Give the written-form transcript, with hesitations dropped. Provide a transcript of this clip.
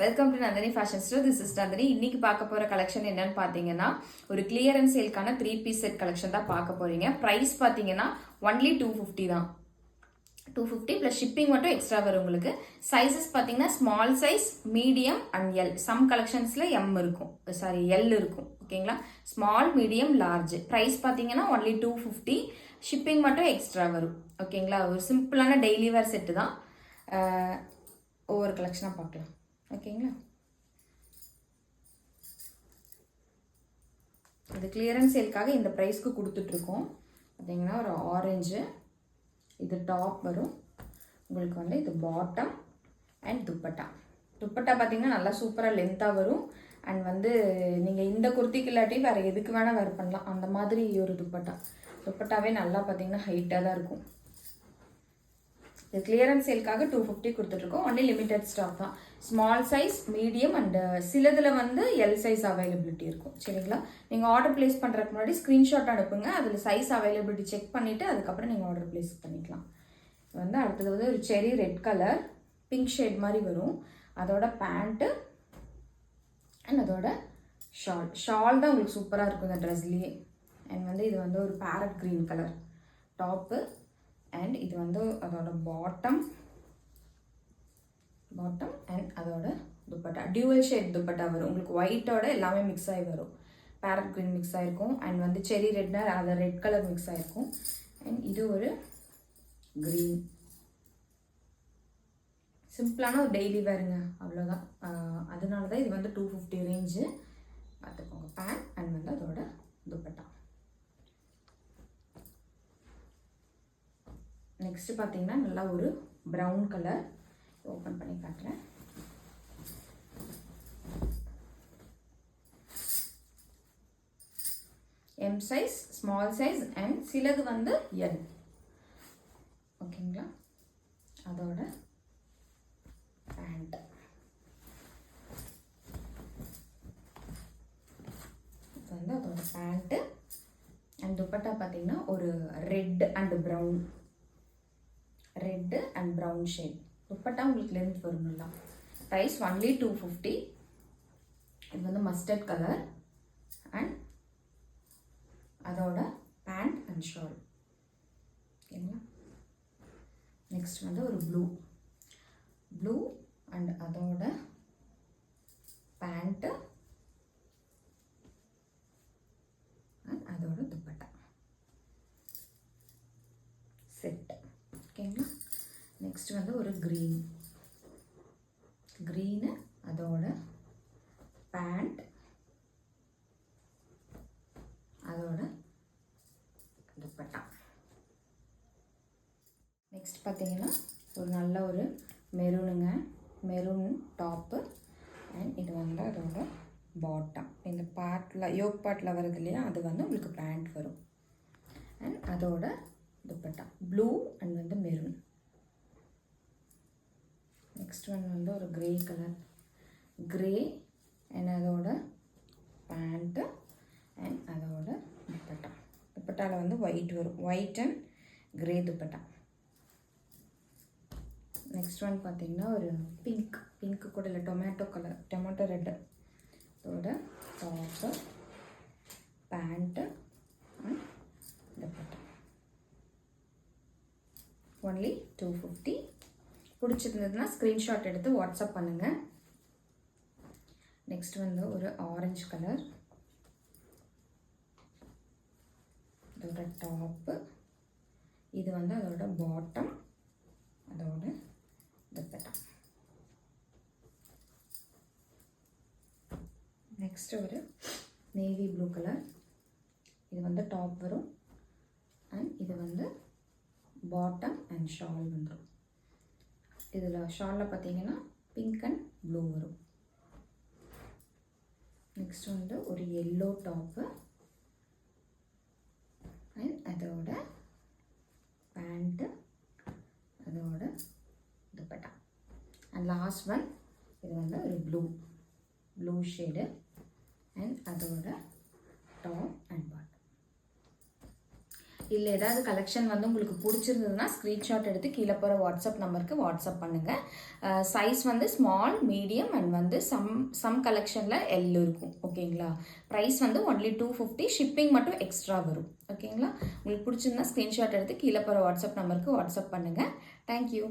Welcome to Nandini fashion store. This is Nandini. இன்னைக்கு பார்க்க போற கலெக்ஷன் என்னன்னு பார்த்தீங்கன்னா ஒரு கிளியரன்ஸ் சேல்க்கான 3-piece செட் கலெக்ஷன் தான் பார்க்க போறீங்க. பிரைஸ் பார்த்தீங்கன்னா ஒன்லி 250 தான். 250 ப்ளஸ் ஷிப்பிங் மட்டும் எக்ஸ்ட்ரா வரும் உங்களுக்கு. சைஸஸ் பார்த்தீங்கன்னா small size, medium and L. Some கலெக்ஷன்ஸில் எம் இருக்கும், சாரி எல் இருக்கும். ஓகேங்களா? Small, medium, large. ப்ரைஸ் பார்த்தீங்கன்னா ஒன்லி 250. ஷிப்பிங் மட்டும் எக்ஸ்ட்ரா வரும். ஓகேங்களா? ஒரு சிம்பிளான டெய்லி வேர் செட்டு தான். ஒவ்வொரு கலெக்ஷனாக பார்க்கலாம். ஓகேங்களா? இது கிளியரன்ஸ் சேல்க்காக இந்த ப்ரைஸ்க்கு கொடுத்துட்ருக்கோம். பார்த்தீங்கன்னா ஒரு ஆரஞ்சு, இது டாப் வரும் உங்களுக்கு. இது பாட்டம் அண்ட் துப்பட்டா. துப்பட்டா பார்த்தீங்கன்னா நல்லா சூப்பராக லென்த்தாக வரும். அண்ட் நீங்கள் இந்த குர்த்திக்கு இல்லாட்டி வேறு எதுக்கு வேணால் வேர் பண்ணலாம். அந்த மாதிரி ஒரு துப்பட்டாவே நல்லா பார்த்தீங்கன்னா ஹைட்டாக தான் இருக்கும். இது கிளியரன்ஸ் சேல்க்காக 250 கொடுத்துட்ருக்கோம். ஒன்லி லிமிடெட் ஸ்டாக் தான். ஸ்மால் சைஸ், மீடியம் அண்ட் சிலதில் எல் சைஸ் அவைலபிலிட்டி இருக்கும். சரிங்களா? நீங்கள் ஆர்டர் பிளேஸ் பண்ணுறதுக்கு முன்னாடி ஸ்க்ரீன்ஷாட் அனுப்புங்க. அதில் சைஸ் அவைலபிலிட்டி செக் பண்ணிவிட்டு அதுக்கப்புறம் நீங்கள் ஆர்டர் பிளேஸ் பண்ணிக்கலாம். அடுத்தது ஒரு செரி ரெட் கலர் பிங்க் ஷேட் மாதிரி வரும். அதோட பேண்ட்டு அண்ட் அதோட ஷால் தான் உங்களுக்கு சூப்பராக இருக்கும் இந்த ட்ரெஸ்லேயே. அண்ட் இது ஒரு farad green colour top. And இது அதோட பாட்டம் அண்ட் அதோட துப்பட்டா. டியூவல் ஷேட் துப்பட்டா வரும் உங்களுக்கு. ஒயிட்டோட எல்லாமே மிக்ஸ் ஆகி வரும். பேரட் க்ரீன் மிக்ஸ் ஆகிருக்கும். அண்ட் செரி ரெட்னா அதை ரெட் கலர் மிக்ஸ் ஆகிருக்கும். அண்ட் இது ஒரு க்ரீன். சிம்பிளான ஒரு டெய்லி வேருங்க, அவ்வளோதான். அதனால தான் இது 250 ரேஞ்சு. பார்த்துக்கோங்க. பேண்ட் அண்ட் அதோட துப்பட்டா. நெக்ஸ்ட் பார்த்தீங்கன்னா நல்லா ஒரு ப்ரௌன் கலர். ஓப்பன் பண்ணி காட்டுறேன். M size, small size and சிலது எல். ஓகேங்களா? அதோட பேண்ட். அதோட பேண்ட்டு அண்ட் துப்பட்டா பார்த்தீங்கன்னா ஒரு red and brown shade. Dupatta உங்களுக்கு லென்த் வரும்ல. Price only 250. இது மஸ்டர்ட் கலர் அண்ட் அதோட பேண்ட் அண்ட் ஷால். ஓகேங்களா? நெக்ஸ்ட் ஒரு ப்ளூ அண்ட் அதோட பேண்ட்டு அண்ட் அதோட துப்பட்டா செட். ஓகேங்களா? நெக்ஸ்ட் ஒரு க்ரீனு அதோட பேண்ட் அதோட துப்பட்டா. நெக்ஸ்ட் பார்த்தீங்கன்னா ஒரு நல்ல ஒரு மெரூன் டாப்பு. அண்ட் இது அதோட பாட்டம். இந்த பார்ட்டில் யோக் பார்ட்டில் வருது இல்லையா, அது உங்களுக்கு பேண்ட் வரும். அண்ட் அதோட dupatta blue and maroon. Next ஒரு கிரே கலர் அண்ட் அதோட பேண்ட்டு அண்ட் அதோட துப்பட்டாவில் ஒயிட் வரும். White and grey dupatta. Next பார்த்தீங்கன்னா ஒரு பிங்க் கூட இல்லை, டொமேட்டோ ரெட்டு. அதோட top pant and dupatta. Only 250. பிடிச்சிருந்ததுன்னா ஸ்க்ரீன்ஷாட் எடுத்து வாட்ஸ்அப் பண்ணுங்கள். நெக்ஸ்ட் ஒரு ஆரஞ்சு கலர். அதோட டாப்பு. இது அதோட பாட்டம் அதோட துப்பட்டா. நெக்ஸ்ட் ஒரு நேவி ப்ளூ கலர். இது டாப் வரும். அண்ட் இது பாட்டம் அண்ட் ஷால் வந்துடும். இதில் ஷாலில் பார்த்தீங்கன்னா பிங்க் அண்ட் ப்ளூ வரும். நெக்ஸ்ட் ஒரு எல்லோ டாப்பு அண்ட் அதோட பேண்ட்டு அதோட துப்பட்டா. அண்ட் லாஸ்ட் இது ஒரு ப்ளூ ஷேடு அண்ட் அதோட டாப் அண்ட் பாட்டம். இல்லை ஏதாவது கலெக்ஷன் வந்து உங்களுக்கு பிடிச்சிருந்ததுன்னா ஸ்க்ரீன்ஷாட் எடுத்து கீழே போகிற வாட்ஸ்அப் நம்பருக்கு வாட்ஸ்அப் பண்ணுங்கள். சைஸ் வந்து ஸ்மால், மீடியம் அண்ட் வந்து சம் கலெக்ஷனில் எல் இருக்கும். ஓகேங்களா? ப்ரைஸ் வந்து ஒன்லி 250. ஷிப்பிங் மட்டும் எக்ஸ்ட்ரா வரும். ஓகேங்களா? உங்களுக்கு பிடிச்சிருந்தா ஸ்க்ரீன்ஷாட் எடுத்து கீழே போகிற வாட்ஸ்அப் நம்பருக்கு வாட்ஸ்அப் பண்ணுங்கள். தேங்க்யூ.